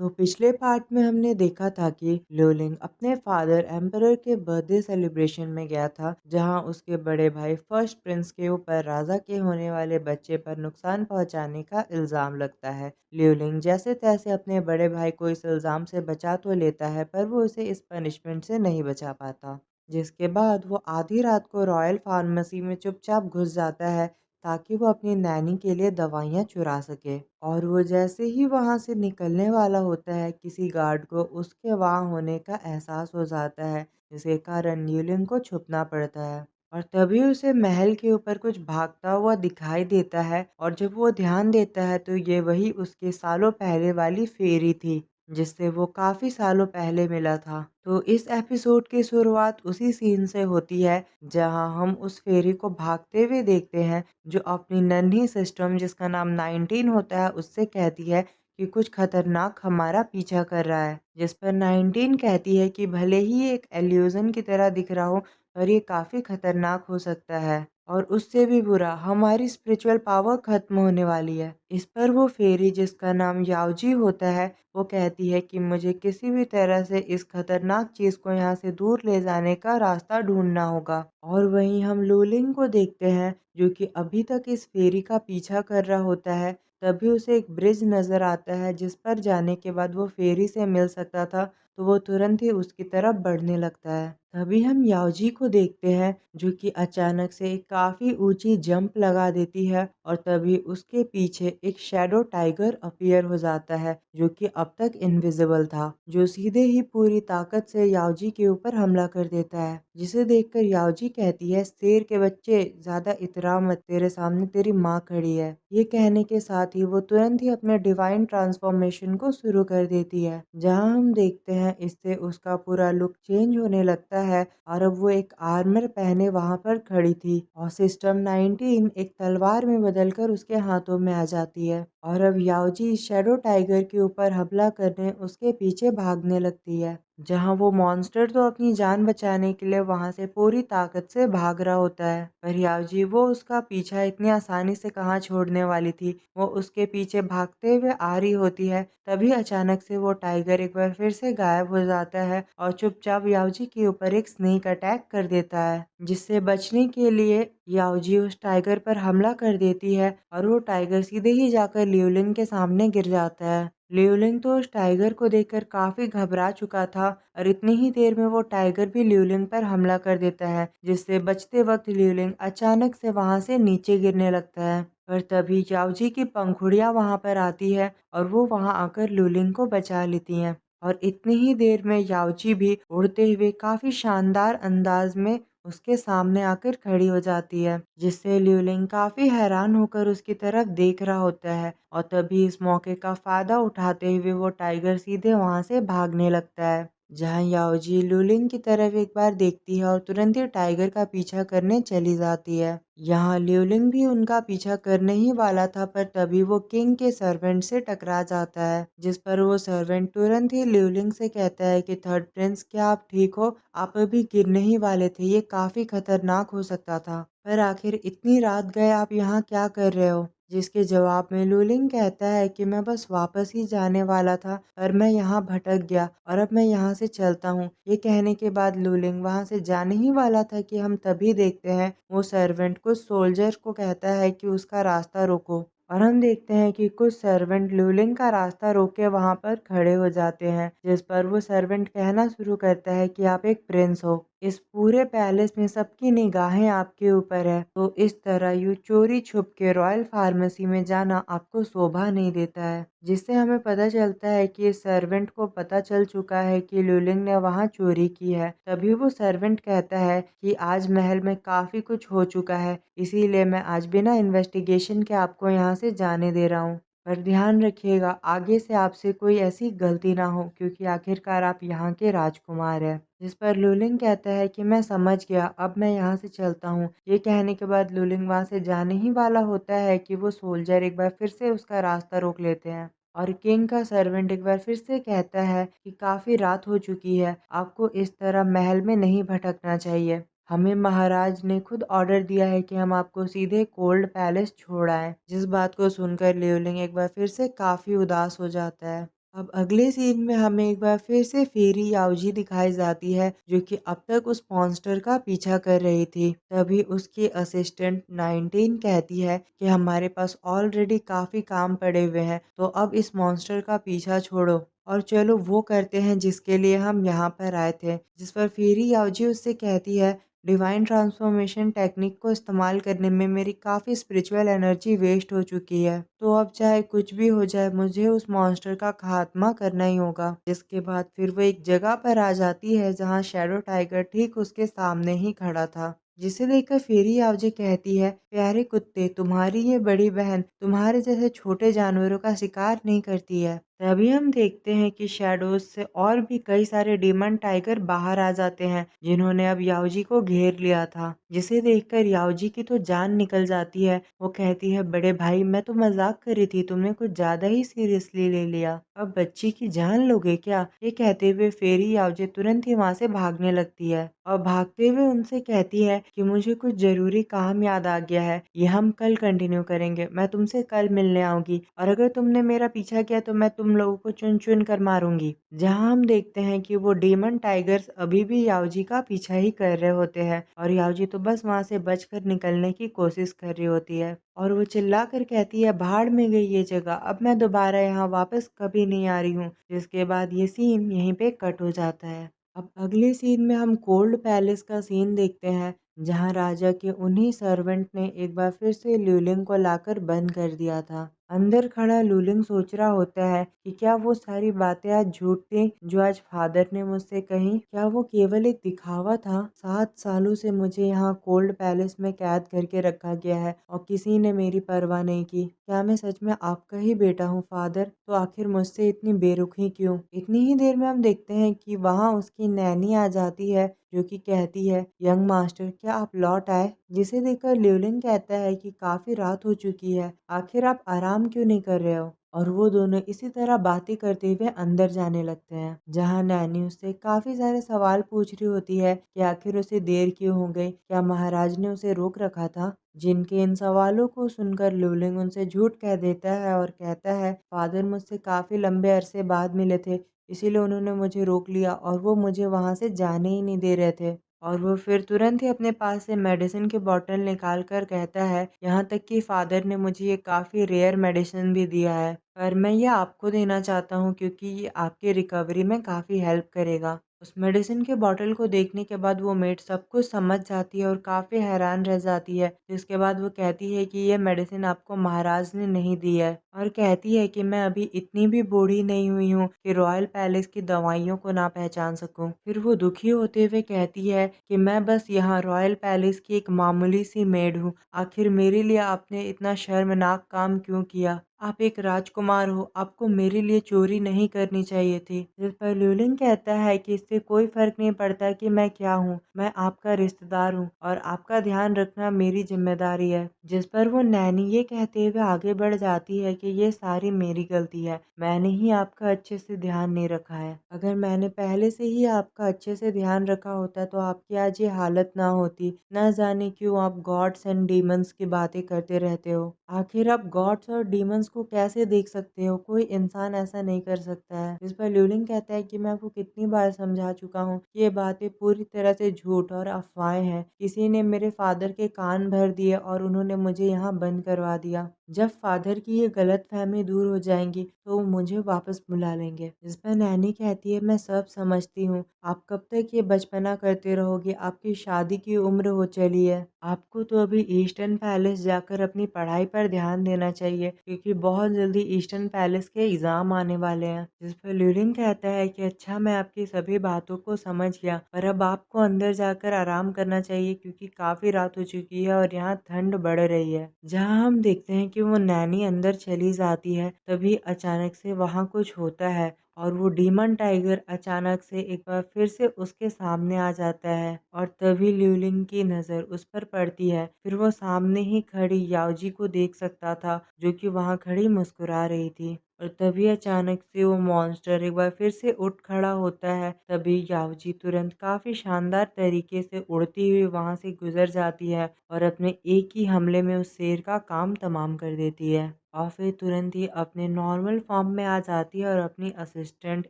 तो पिछले पार्ट में हमने देखा था कि लिउलिंग अपने फादर एम्परर के बर्थडे सेलिब्रेशन में गया था, जहां उसके बड़े भाई फर्स्ट प्रिंस के ऊपर राजा के होने वाले बच्चे पर नुकसान पहुंचाने का इल्जाम लगता है। लिउलिंग जैसे तैसे अपने बड़े भाई को इस इल्जाम से बचा तो लेता है, पर वो उसे इस पनिशमेंट से नहीं बचा पाता। जिसके बाद वो आधी रात को रॉयल फार्मेसी में चुपचाप घुस जाता है, ताकि वो अपनी नैनी के लिए दवाइयाँ चुरा सके। और वो जैसे ही वहाँ से निकलने वाला होता है, किसी गार्ड को उसके वहाँ होने का एहसास हो जाता है, जिसके कारण यूलिंग को छुपना पड़ता है। और तभी उसे महल के ऊपर कुछ भागता हुआ दिखाई देता है, और जब वो ध्यान देता है तो ये वही उसके सालों पहले वाली फेरी थी, जिससे वो काफ़ी सालों पहले मिला था। तो इस एपिसोड की शुरुआत उसी सीन से होती है, जहां हम उस फेरी को भागते हुए देखते हैं, जो अपनी नन्ही सिस्टम जिसका नाम 19 होता है उससे कहती है कि कुछ खतरनाक हमारा पीछा कर रहा है। जिस पर 19 कहती है कि भले ही एक एल्यूजन की तरह दिख रहा हो, पर ये काफ़ी खतरनाक हो सकता है। और उससे भी बुरा, हमारी स्पिरिचुअल पावर खत्म होने वाली है। इस पर वो फेरी जिसका नाम याओजी होता है, वो कहती है कि मुझे किसी भी तरह से इस खतरनाक चीज़ को यहाँ से दूर ले जाने का रास्ता ढूंढना होगा। और वहीं हम लूलिंग को देखते हैं, जो कि अभी तक इस फेरी का पीछा कर रहा होता है। तभी उसे एक ब्रिज नज़र आता है, जिस पर जाने के बाद वो फेरी से मिल सकता था, तो वो तुरंत ही उसकी तरफ बढ़ने लगता है। तभी हम याओजी को देखते हैं, जो कि अचानक से एक काफ़ी ऊंची जंप लगा देती है, और तभी उसके पीछे एक शैडो टाइगर अपीयर हो जाता है, जो कि अब तक इनविजिबल था, जो सीधे ही पूरी ताकत से याओजी के ऊपर हमला कर देता है। जिसे देखकर याओजी कहती है, शेर के बच्चे ज्यादा इतरा मत, तेरे सामने तेरी माँ खड़ी है। ये कहने के साथ ही वो तुरंत ही अपने डिवाइन ट्रांसफॉर्मेशन को शुरू कर देती है, जहां हम देखते हैं इससे उसका पूरा लुक चेंज होने लगता है, और अब वो एक आर्मर पहने वहां पर खड़ी थी, और सिस्टम 19 एक तलवार में बदलकर उसके हाथों में आ जाती है। और अब याओजी शैडो टाइगर के ऊपर हमला करने उसके पीछे भागने लगती है, जहां वो मॉन्स्टर तो अपनी जान बचाने के लिए वहां से पूरी ताकत से भाग रहा होता है, पर याओजी वो उसका पीछा इतनी आसानी से कहाँ छोड़ने वाली थी। वो उसके पीछे भागते हुए आ रही होती है, तभी अचानक से वो टाइगर एक बार फिर से गायब हो जाता है, और चुपचाप याओजी के ऊपर एक स्नेक अटैक कर देता है। जिससे बचने के लिए याओजी उस टाइगर पर हमला कर देती है, और वो टाइगर सीधे ही जाकर लियोलिंग के सामने गिर जाता है। लियोलिंग तो उस टाइगर को देखकर काफी घबरा चुका था, और इतनी ही देर में वो टाइगर भी लियोलिंग पर हमला कर देता है, जिससे बचते वक्त लियोलिंग अचानक से वहां से नीचे गिरने लगता है। पर तभी याओजी की पंखुड़ियां वहां पर आती है, और वो वहां आकर लियोलिंग को बचा लेती हैं। और इतनी ही देर में याओची भी उड़ते हुए काफी शानदार अंदाज में उसके सामने आकर खड़ी हो जाती है, जिससे ल्यूलिंग काफी हैरान होकर उसकी तरफ देख रहा होता है। और तभी इस मौके का फायदा उठाते हुए वो टाइगर सीधे वहां से भागने लगता है, जहां याओजी लूलिंग की तरफ एक बार देखती है और तुरंत ही टाइगर का पीछा करने चली जाती है। यहाँ ल्यूलिंग भी उनका पीछा करने ही वाला था, पर तभी वो किंग के सर्वेंट से टकरा जाता है, जिस पर वो सर्वेंट तुरंत ही ल्यूलिंग से कहता है कि थर्ड प्रिंस, क्या आप ठीक हो? आप अभी गिरने ही वाले थे, ये काफी खतरनाक हो सकता था, पर आखिर इतनी रात गए आप यहाँ क्या कर रहे हो? जिसके जवाब में लूलिंग कहता है कि मैं बस वापस ही जाने वाला था, पर मैं यहाँ भटक गया और अब मैं यहाँ से चलता हूँ। ये कहने के बाद लूलिंग वहाँ से जाने ही वाला था कि हम तभी देखते हैं वो सर्वेंट कुछ सोल्जर को कहता है कि उसका रास्ता रोको, और हम देखते हैं कि कुछ सर्वेंट लूलिंग का रास्ता रोक के वहाँ पर खड़े हो जाते हैं, जिस पर वो सर्वेंट कहना शुरू करता है कि आप एक प्रिंस हो, इस पूरे पैलेस में सबकी निगाहें आपके ऊपर है, तो इस तरह यूं चोरी छुप के रॉयल फार्मेसी में जाना आपको शोभा नहीं देता है। जिससे हमें पता चलता है कि इस सर्वेंट को पता चल चुका है कि लूलिंग ने वहाँ चोरी की है। तभी वो सर्वेंट कहता है कि आज महल में काफी कुछ हो चुका है, इसीलिए मैं आज बिना इन्वेस्टिगेशन के आपको यहाँ से जाने दे रहा हूँ। पर ध्यान रखिएगा, आगे से आपसे कोई ऐसी गलती ना हो, क्योंकि आखिरकार आप यहाँ के राजकुमार हैं। जिस पर लूलिंग कहता है कि मैं समझ गया, अब मैं यहाँ से चलता हूँ। ये कहने के बाद लूलिंग वहाँ से जाने ही वाला होता है कि वो सोल्जर एक बार फिर से उसका रास्ता रोक लेते हैं, और किंग का सर्वेंट एक बार फिर से कहता है कि काफी रात हो चुकी है, आपको इस तरह महल में नहीं भटकना चाहिए। हमें महाराज ने खुद ऑर्डर दिया है कि हम आपको सीधे कोल्ड पैलेस छोड़ आए। जिस बात को सुनकर लियोलिंग एक बार फिर से काफी उदास हो जाता है। अब अगले सीन में हमें एक बार फिर से फेरी याओजी दिखाई जाती है, जो कि अब तक उस मॉन्स्टर का पीछा कर रही थी। तभी उसकी असिस्टेंट 19 कहती है कि हमारे पास ऑलरेडी काफ़ी काम पड़े हुए हैं, तो अब इस मॉन्स्टर का पीछा छोड़ो और चलो वो करते हैं जिसके लिए हम यहाँ पर आए थे। जिस पर फेरी याओजी उससे कहती है, डिवाइन ट्रांसफॉर्मेशन टेक्निक को इस्तेमाल करने में मेरी काफ़ी स्पिरिचुअल एनर्जी वेस्ट हो चुकी है। तो अब चाहे कुछ भी हो जाए, मुझे उस मॉन्स्टर का खात्मा करना ही होगा। जिसके बाद फिर वो एक जगह पर आ जाती है जहाँ शैडो टाइगर ठीक उसके सामने ही खड़ा था। जिसे देखकर फेरी याओजी कहती है, प्यारे कुत्ते, तुम्हारी ये बड़ी बहन तुम्हारे जैसे छोटे जानवरों का शिकार नहीं करती है। तभी हम देखते हैं कि शैडोज से और भी कई सारे डीमन टाइगर बाहर आ जाते हैं, जिन्होंने अब याओजी को घेर लिया था। जिसे देखकर याओजी की तो जान निकल जाती है। वो कहती है, बड़े भाई, मैं तो मजाक कर रही थी, तुमने कुछ ज्यादा ही सीरियसली ले लिया। अब बच्ची की जान लोगे क्या? ये कहते हुए फेरी याओजी तुरंत ही वहां से भागने लगती है और भागते हुए उनसे कहती है कि मुझे कुछ जरूरी काम याद आ गया है, ये हम कल कंटिन्यू करेंगे। मैं तुमसे कल मिलने आऊंगी और अगर तुमने मेरा पीछा किया तो मैं तुम लोगों को चुन चुन कर मारूंगी। जहां हम देखते हैं कि वो डीमन टाइगर्स अभी भी याओजी का पीछा ही कर रहे होते हैं और याओजी तो बस वहां से बचकर निकलने की कोशिश कर रही होती है और वो चिल्ला कर कहती है, भाड़ में गई ये जगह, अब मैं दोबारा यहाँ वापस कभी नहीं आ रही हूँ। जिसके बाद ये सीन यहीं पे कट हो जाता है। अब अगले सीन में हम कोल्ड पैलेस का सीन देखते हैं, जहां राजा के उन्हीं सर्वेंट ने एक बार फिर से ल्यूलिंग को लाकर बंद कर दिया था। अंदर खड़ा लूलिंग सोच रहा होता है कि क्या वो सारी बातें आज झूठ थी जो आज फादर ने मुझसे कही। क्या वो केवल एक दिखावा था? 7 सालों से मुझे यहाँ कोल्ड पैलेस में कैद करके रखा गया है और किसी ने मेरी परवाह नहीं की। क्या मैं सच में आपका ही बेटा हूँ फादर? तो आखिर मुझसे इतनी बेरुखी क्यों? इतनी ही देर में हम देखते हैं कि वहाँ उसकी नैनी आ जाती है, जो कि कहती है, यंग मास्टर, क्या आप लौट आए? जिसे देखकर ल्यूलिन कहता है कि काफी रात हो चुकी है, आखिर आप आराम क्यों नहीं कर रहे हो? और वो दोनों इसी तरह बातें करते हुए अंदर जाने लगते हैं, जहाँ नैनी उससे काफी सारे सवाल पूछ रही होती है कि आखिर उसे देर क्यों हो गई, क्या महाराज ने उसे रोक रखा था? जिनके इन सवालों को सुनकर ल्यूलिंग उनसे झूठ कह देता है और कहता है, फादर मुझसे काफी लंबे अरसे बाद मिले थे, इसीलिए उन्होंने मुझे रोक लिया और वो मुझे वहां से जाने ही नहीं दे रहे थे। और वो फिर तुरंत ही अपने पास से मेडिसिन की बोतल निकाल कर कहता है, यहाँ तक कि फादर ने मुझे ये काफ़ी रेयर मेडिसिन भी दिया है, पर मैं ये आपको देना चाहता हूँ क्योंकि ये आपकी रिकवरी में काफ़ी हेल्प करेगा। उस मेडिसिन के बॉटल को देखने के बाद वो मेड सब कुछ समझ जाती है और काफ़ी हैरान रह जाती है। जिसके बाद वो कहती है कि ये मेडिसिन आपको महाराज ने नहीं दी है और कहती है कि मैं अभी इतनी भी बूढ़ी नहीं हुई हूँ कि रॉयल पैलेस की दवाइयों को ना पहचान सकूं। फिर वो दुखी होते हुए कहती है कि मैं बस यहाँ रॉयल पैलेस की एक मामूली सी मेड हूँ, आखिर मेरे लिए आपने इतना शर्मनाक काम क्यों किया? आप एक राजकुमार हो, आपको मेरे लिए चोरी नहीं करनी चाहिए थी। जिस पर ल्यूलिंग कहता है कि इससे कोई फर्क नहीं पड़ता कि मैं क्या हूँ, मैं आपका रिश्तेदार हूँ और आपका ध्यान रखना मेरी जिम्मेदारी है। जिस पर वो नैनी ये कहते हुए आगे बढ़ जाती है कि ये सारी मेरी गलती है, मैंने ही आपका अच्छे से ध्यान नहीं रखा है। अगर मैंने पहले से ही आपका अच्छे से ध्यान रखा होता तो आपकी आज ये हालत ना होती। न जाने क्यों आप गॉड्स एंड डीमंस की बातें करते रहते हो। आखिर आप गॉड्स और डीमंस को कैसे देख सकते हो? कोई इंसान ऐसा नहीं कर सकता है। जिस पर ल्यूलिंग कहता है कि मैं आपको कितनी बार समझा चुका हूँ कि ये बातें पूरी तरह से झूठ और अफवाहें हैं। किसी ने मेरे फादर के कान भर दिए और उन्होंने मुझे यहाँ बंद करवा दिया। जब फादर की ये गलतफहमी दूर हो जाएंगी तो वो मुझे वापस बुला लेंगे। इस पर नैनी कहती है, मैं सब समझती हूँ, आप कब तक ये बचपना करते रहोगे? आपकी शादी की उम्र हो चली है। आपको तो अभी ईस्टर्न पैलेस जाकर अपनी पढ़ाई पर ध्यान देना चाहिए क्योंकि बहुत जल्दी ईस्टर्न पैलेस के एग्जाम आने वाले हैं। जिस पर ल्यूलिंग कहता है कि अच्छा, मैं आपकी सभी बातों को समझ गया, पर अब आपको अंदर जाकर आराम करना चाहिए क्योंकि काफी रात हो चुकी है और यहाँ ठंड बढ़ रही है। जहाँ हम देखते हैं कि वो नैनी अंदर चली जाती है, तभी अचानक से वहाँ कुछ होता है और वो डीमन टाइगर अचानक से एक बार फिर से उसके सामने आ जाता है और तभी ल्यूलिंग की नज़र उस पर पड़ती है। फिर वो सामने ही खड़ी याओजी को देख सकता था, जो कि वहाँ खड़ी मुस्कुरा रही थी। और तभी अचानक से वो मॉन्स्टर एक बार फिर से उठ खड़ा होता है। तभी याओजी तुरंत काफ़ी शानदार तरीके से उड़ती हुई वहाँ से गुज़र जाती है और अपने एक ही हमले में उस शेर का काम तमाम कर देती है। और फिर तुरंत ही अपने नॉर्मल फॉर्म में आ जाती है और अपनी असिस्टेंट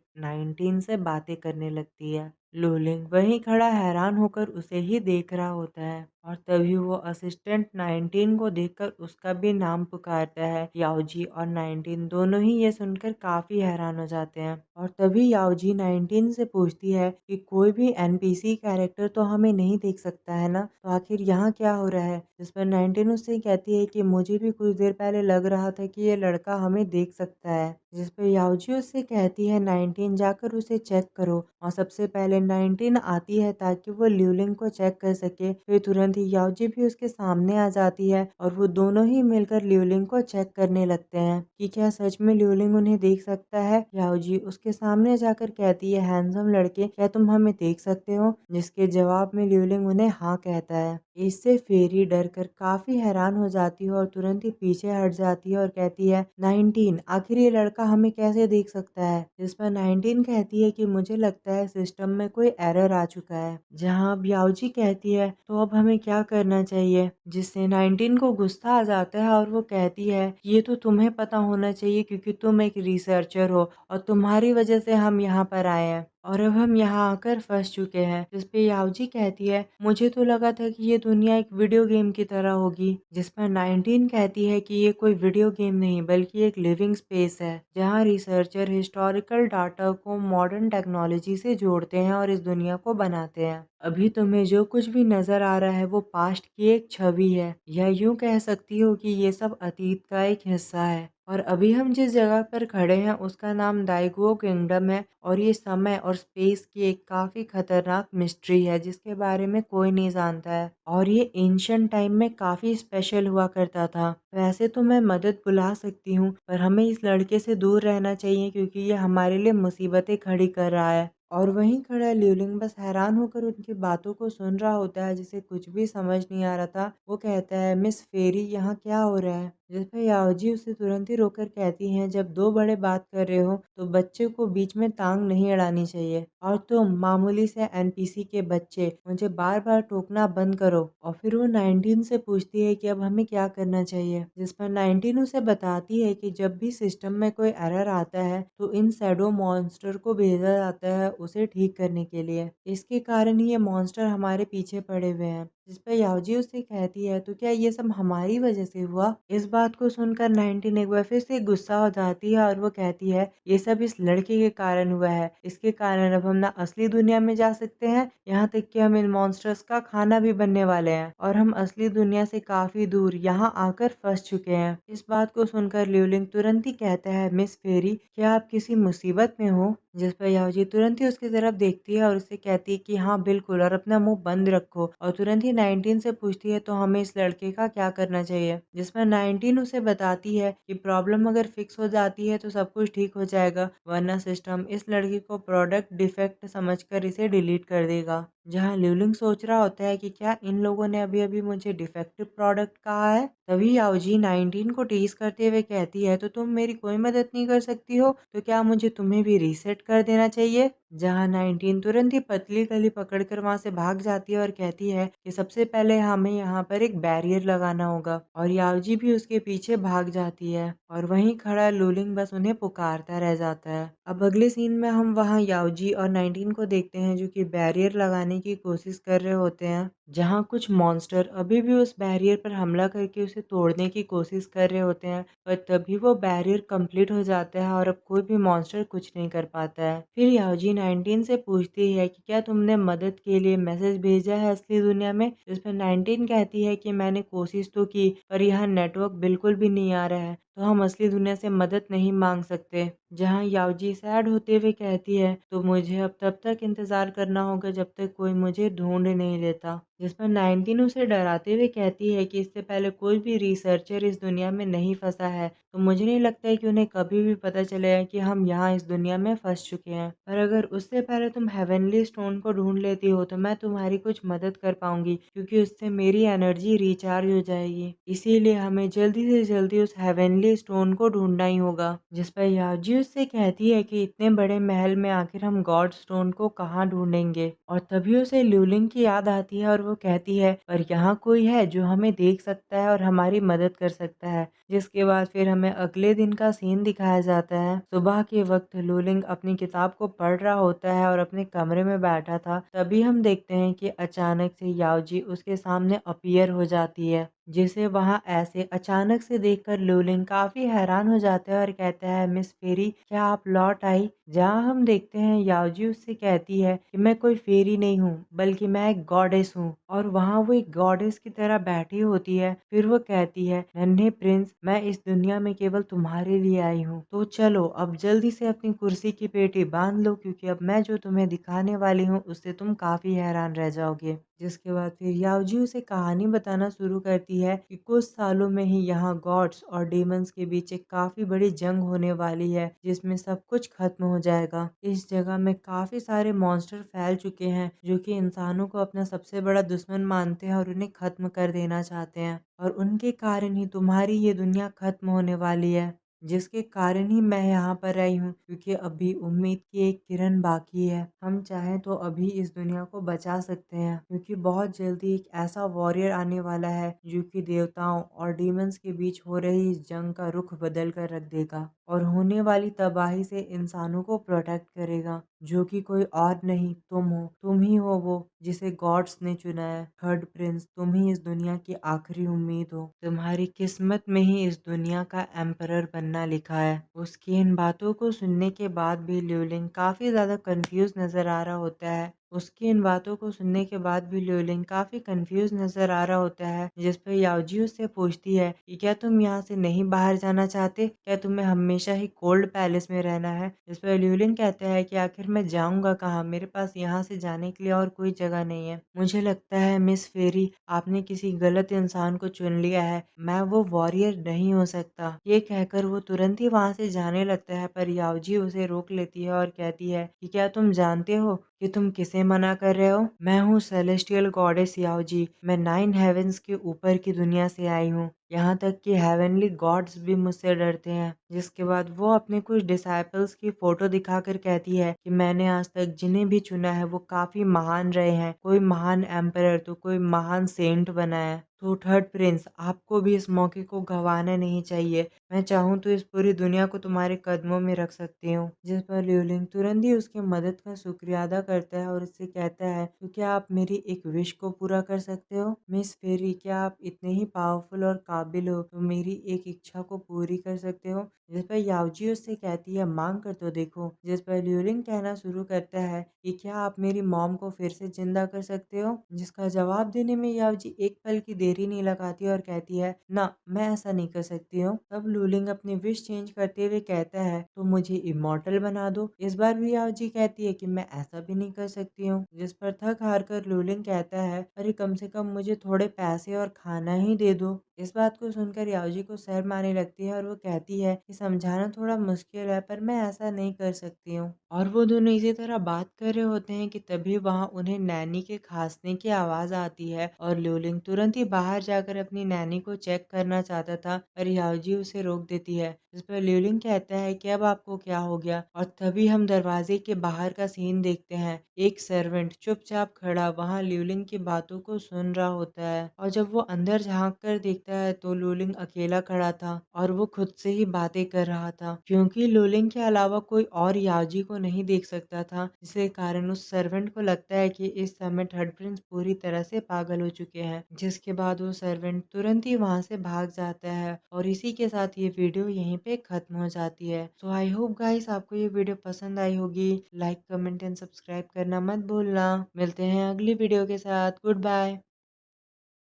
19 से बातें करने लगती है। लूलिंग वहीं खड़ा हैरान होकर उसे ही देख रहा होता है और तभी वो असिस्टेंट 19 को देखकर उसका भी नाम पुकारता है। याओजी और 19 दोनों ही ये सुनकर काफी हैरान हो जाते हैं और तभी याओजी 19 से पूछती है कि कोई भी एनपीसी कैरेक्टर तो हमें नहीं देख सकता है ना, तो आखिर यहाँ क्या हो रहा है। जिस पर 19 उससे कहती है कि मुझे भी कुछ देर पहले लग रहा था कि ये लड़का हमें देख सकता है। जिस पर याओजी उससे कहती है 19 जाकर उसे चेक करो और सबसे पहले 19 आती है ताकि वो ल्यूलिंग को चेक कर सके। फिर तुरंत ही याओजी भी उसके सामने आ जाती है और वो दोनों ही मिलकर ल्यूलिंग को चेक करने लगते हैं कि क्या सच में ल्यूलिंग उन्हें देख सकता है। याओजी उसके सामने जाकर कहती है हैंडसम लड़के क्या तुम हमें देख सकते हो, जिसके जवाब में ल्यूलिंग उन्हें हाँ कहता है। इससे फेरी डर कर काफी हैरान हो जाती है और तुरंत ही पीछे हट जाती है और कहती है 19 आखिर ये लड़का हमें कैसे देख सकता है। जिस पर 19 कहती है कि मुझे लगता है सिस्टम में कोई एरर आ चुका है। जहां अब याओजी कहती है तो अब हमें क्या करना चाहिए, जिससे 19 को गुस्सा आ जाता है और वो कहती है ये तो तुम्हें पता होना चाहिए क्योंकि तुम एक रिसर्चर हो और तुम्हारी वजह से हम यहाँ पर आए हैं और अब हम यहाँ आकर फंस चुके हैं। जिस पे याओजी कहती है मुझे तो लगा था कि ये दुनिया एक वीडियो गेम की तरह होगी। जिस पर 19 कहती है कि ये कोई वीडियो गेम नहीं बल्कि एक लिविंग स्पेस है जहाँ रिसर्चर हिस्टोरिकल डाटा को मॉडर्न टेक्नोलॉजी से जोड़ते हैं और इस दुनिया को बनाते हैं। अभी तुम्हें जो कुछ भी नजर आ रहा है वो पास्ट की एक छवि है या यूं कह सकती हो कि ये सब अतीत का एक हिस्सा है और अभी हम जिस जगह पर खड़े हैं उसका नाम दाइगुओ किंगडम है और ये समय और स्पेस की एक काफी खतरनाक मिस्ट्री है जिसके बारे में कोई नहीं जानता है और ये एंशियंट टाइम में काफी स्पेशल हुआ करता था। वैसे तो मैं मदद बुला सकती हूँ पर हमें इस लड़के से दूर रहना चाहिए क्योंकि ये हमारे लिए मुसीबतें खड़ी कर रहा है। और वहीं खड़ा ल्यूलिंग बस हैरान होकर उनकी बातों को सुन रहा होता है जिसे कुछ भी समझ नहीं आ रहा था। वो कहता है मिस फेरी यहाँ क्या हो रहा है। जिस पर याओजी उसे तुरंत ही रोककर कहती हैं जब दो बड़े बात कर रहे हो तो बच्चे को बीच में टांग नहीं अड़ानी चाहिए और तुम मामूली से एनपीसी के बच्चे मुझे बार बार टोकना बंद करो। और फिर वो 19 से पूछती है कि अब हमें क्या करना चाहिए। जिस पर 19 उसे बताती है कि जब भी सिस्टम में कोई एरर आता है तो इन शैडो मॉन्स्टर को भेजा जाता है उसे ठीक करने के लिए। इसके कारण ही ये मॉन्स्टर हमारे पीछे पड़े हुए हैं। जिस पर याओजी उससे कहती है तो क्या ये सब हमारी वजह से हुआ। इस बात को सुनकर 19 एक बार फिर से गुस्सा हो जाती है और वो कहती है ये सब इस लड़के के कारण हुआ है। इसके कारण अब हम ना असली दुनिया में जा सकते हैं, यहाँ तक कि हम इन मॉन्स्टर्स का खाना भी बनने वाले हैं और हम असली दुनिया से काफी दूर यहाँ आकर फंस चुके हैं। इस बात को सुनकर ल्यूलिंग तुरंत ही कहता है मिस फेरी क्या आप किसी मुसीबत में हो। जिस पर याओजी तुरंत ही उसकी तरफ देखती है और उससे कहती है कि हाँ बिल्कुल और अपना मुंह बंद रखो। और तुरंत ही 19 से पूछती है तो हमें इस लड़के का क्या करना चाहिए। जिसमें 19 उसे बताती है कि प्रॉब्लम अगर फिक्स हो जाती है तो सब कुछ ठीक हो जाएगा वरना सिस्टम इस लड़की को प्रोडक्ट डिफेक्ट समझकर इसे डिलीट कर देगा। जहां ल्यूलिंग सोच रहा होता है कि क्या इन लोगों ने अभी अभी मुझे डिफेक्टिव प्रोडक्ट कहा है। तभी याओजी 19 को टीज करते हुए कहती है तो तुम मेरी कोई मदद नहीं कर सकती हो तो क्या मुझे तुम्हें भी रीसेट कर देना चाहिए। जहां 19 तुरंत ही पतली गली पकड़कर वहां से भाग जाती है और कहती है कि सबसे पहले हमें यहाँ पर एक बैरियर लगाना होगा और याओजी भी उसके पीछे भाग जाती है और वहीं खड़ा लूलिंग बस उन्हें पुकारता रह जाता है। अब अगले सीन में हम वहाँ याओजी और 19 को देखते हैं जो कि बैरियर लगाने की कोशिश कर रहे होते हैं। जहाँ कुछ मॉन्स्टर अभी भी उस बैरियर पर हमला करके उसे तोड़ने की कोशिश कर रहे होते हैं पर तभी वो बैरियर कंप्लीट हो जाता है और अब कोई भी मॉन्स्टर कुछ नहीं कर पाता है। फिर याओजी 19 से पूछती है कि क्या तुमने मदद के लिए मैसेज भेजा है असली दुनिया में। जिस पर 19 कहती है कि मैंने कोशिश तो की पर यहाँ नेटवर्क बिल्कुल भी नहीं आ रहा है तो हम असली दुनिया से मदद नहीं मांग सकते। जहाँ याओजी सैड होते हुए कहती है तो मुझे अब तब तक इंतजार करना होगा जब तक कोई मुझे ढूंढ नहीं लेता। जिस पर 19 उसे डराते हुए कहती है कि इससे पहले कोई भी रिसर्चर इस दुनिया में नहीं फंसा है तो मुझे नहीं लगता है कि उन्हें कभी भी पता चलेगा कि हम यहाँ इस दुनिया में फंस चुके हैं। पर अगर उससे पहले तुम हेवनली स्टोन को ढूंढ लेती हो तो मैं तुम्हारी कुछ मदद कर पाऊंगी क्योंकि उससे मेरी एनर्जी रिचार्ज हो जाएगी। इसीलिए हमें जल्दी से जल्दी उस हेवनली हेवनली स्टोन को ढूंढना ही होगा। जिस पर याओजी उससे कहती है कि इतने बड़े महल में आखिर हम गॉड स्टोन को कहाँ ढूंढेंगे। और तभी उसे ल्यूलिंग की याद आती है और वो कहती है पर यहाँ कोई है जो हमें देख सकता है और हमारी मदद कर सकता है। जिसके बाद फिर हमें अगले दिन का सीन दिखाया जाता है। सुबह के वक्त ल्यूलिंग अपनी किताब को पढ़ रहा होता है और अपने कमरे में बैठा था। तभी हम देखते हैं कि अचानक से याओजी उसके सामने अपीयर हो जाती है, जिसे वहां ऐसे अचानक से देखकर ल्यूलिंग काफी हैरान हो जाता है और कहता है मिस फेरी क्या आप लौट आई। जहां हम देखते हैं याओजी उससे कहती है कि मैं कोई फेरी नहीं हूँ बल्कि मैं एक गॉडेस हूँ। और वहां वो एक गॉडेस की तरह बैठी होती है। फिर वो कहती है नन्हे प्रिंस मैं इस दुनिया में केवल तुम्हारे लिए आई हूँ, तो चलो अब जल्दी से अपनी कुर्सी की पेटी बांध लो क्योंकि अब मैं जो तुम्हें दिखाने वाली हूँ उससे तुम काफी हैरान रह जाओगे। जिसके बाद फिर याओजी उसे कहानी बताना शुरू करती है कि कुछ सालों में ही यहाँ गॉड्स और डीमंस के बीच एक काफी बड़ी जंग होने वाली है जिसमें सब कुछ खत्म हो जाएगा। इस जगह में काफी सारे मॉन्स्टर फैल चुके हैं जो कि इंसानों को अपना सबसे बड़ा दुश्मन मानते हैं और उन्हें खत्म कर देना चाहते हैं। और उनके कारण ही तुम्हारी ये दुनिया खत्म होने वाली है, जिसके कारण ही मैं यहाँ पर आई हूँ क्योंकि अभी उम्मीद की एक किरण बाकी है। हम चाहें तो अभी इस दुनिया को बचा सकते हैं क्योंकि बहुत जल्दी एक ऐसा वॉरियर आने वाला है जो कि देवताओं और डीमंस के बीच हो रही इस जंग का रुख बदल कर रख देगा और होने वाली तबाही से इंसानों को प्रोटेक्ट करेगा, जो कि कोई और नहीं तुम हो। तुम ही हो वो जिसे गॉड्स ने चुना है। थर्ड प्रिंस तुम ही इस दुनिया की आखिरी उम्मीद हो। तुम्हारी किस्मत में ही इस दुनिया का एम्परर बनना लिखा है। उसकी इन बातों को सुनने के बाद भी ल्यूलिंग काफी ज्यादा कंफ्यूज नजर आ रहा होता है। उसकी इन बातों को सुनने के बाद भी ल्यूलिंग काफी कंफ्यूज नजर आ रहा होता है। जिस पर याओजी उससे पूछती है कि क्या तुम यहाँ से नहीं बाहर जाना चाहते, क्या तुम्हें हमेशा ही कोल्ड पैलेस में रहना है। जिस पर ल्यूलिंग कहता है कि आखिर मैं जाऊंगा कहाँ, मेरे पास यहाँ से जाने के लिए और कोई जगह नहीं है। मुझे लगता है मिस फेरी आपने किसी गलत इंसान को चुन लिया है, मैं वो वॉरियर नहीं हो सकता। ये कहकर वो तुरंत ही वहां से जाने लगता है पर याओजी उसे रोक लेती है और कहती है कि क्या तुम जानते हो कि तुम किसे मना कर रहे हो। मैं हूँ सेलेस्टियल गॉडेस याओजी, मैं 9 हेवेंस के ऊपर की दुनिया से आई हूँ। यहाँ तक कि हेवनली गॉड्स भी मुझसे डरते हैं। जिसके बाद वो अपने कुछ डिसाइपल्स की फोटो दिखाकर कहती है कि मैंने आज तक जिन्हें भी चुना है वो काफी महान रहे हैं, कोई महान एम्परर तो कोई महान सेंट बना है। तो थर्ड प्रिंस आपको भी इस मौके को गंवाना नहीं चाहिए। मैं चाहूँ तो इस पूरी दुनिया को तुम्हारे कदमों में रख सकती हूँ। जिस पर ल्यूलिंग तुरंत ही उसकी मदद का शुक्रिया अदा करता है और उससे कहता है तो क्या आप मेरी एक विश को पूरा कर सकते हो मिस फेरी, क्या आप इतने ही पावरफुल और काबिल हो तो मेरी एक इच्छा को पूरी कर सकते हो। जिस पर याओजी उससे कहती है मांग कर तो देखो। जिस पर ल्यूलिंग कहना शुरू करता है कि क्या आप मेरी मॉम को फिर से जिंदा कर सकते हो। जिसका जवाब देने में याओजी एक पल की देरी नहीं लगाती और कहती है ना, मैं ऐसा नहीं कर सकती हूँ। तब ल्यूलिंग अपनी विश चेंज करते हुए कहता है तो मुझे इमोर्टल बना दो। इस बार भी याओजी कहती है कि मैं ऐसा भी नहीं कर सकती हूँ। जिस पर थक हार कर ल्यूलिंग कहता है अरे कम से कम मुझे थोड़े पैसे और खाना ही दे दो। इस बात को सुनकर याओजी को शर्म आने लगती है और वो कहती है कि समझाना थोड़ा मुश्किल है पर मैं ऐसा नहीं कर सकती हूँ। और वो दोनों इसी तरह बात कर रहे होते हैं कि तभी वहां उन्हें नैनी के खांसने की आवाज आती है और ल्यूलिंग तुरंत ही बाहर जाकर अपनी नैनी को चेक करना चाहता था पर याओजी उसे रोक देती है। इस पर ल्यूलिंग कहता है कि अब आपको क्या हो गया। और तभी हम दरवाजे के बाहर का सीन देखते हैं। एक सर्वेंट चुपचाप खड़ा वहां ल्यूलिंग की बातों को सुन रहा होता है और जब वो अंदर झांक कर देखता है तो ल्यूलिंग अकेला खड़ा था और वो खुद से ही बातें कर रहा था क्योंकि ल्यूलिंग के अलावा कोई और याजी को नहीं देख सकता था। जिसके कारण उस सर्वेंट को लगता है कि इस समय थर्ड प्रिंस पूरी तरह से पागल हो चुके हैं। जिसके बाद वो सर्वेंट तुरंत ही वहां से भाग जाता है और इसी के साथ ये वीडियो यहीं पे खत्म हो जाती है। सो आई होप गाइस आपको ये वीडियो पसंद आई होगी। लाइक कमेंट एंड सब्सक्राइब करना मत भूलना। मिलते हैं अगली वीडियो के साथ। Good bye.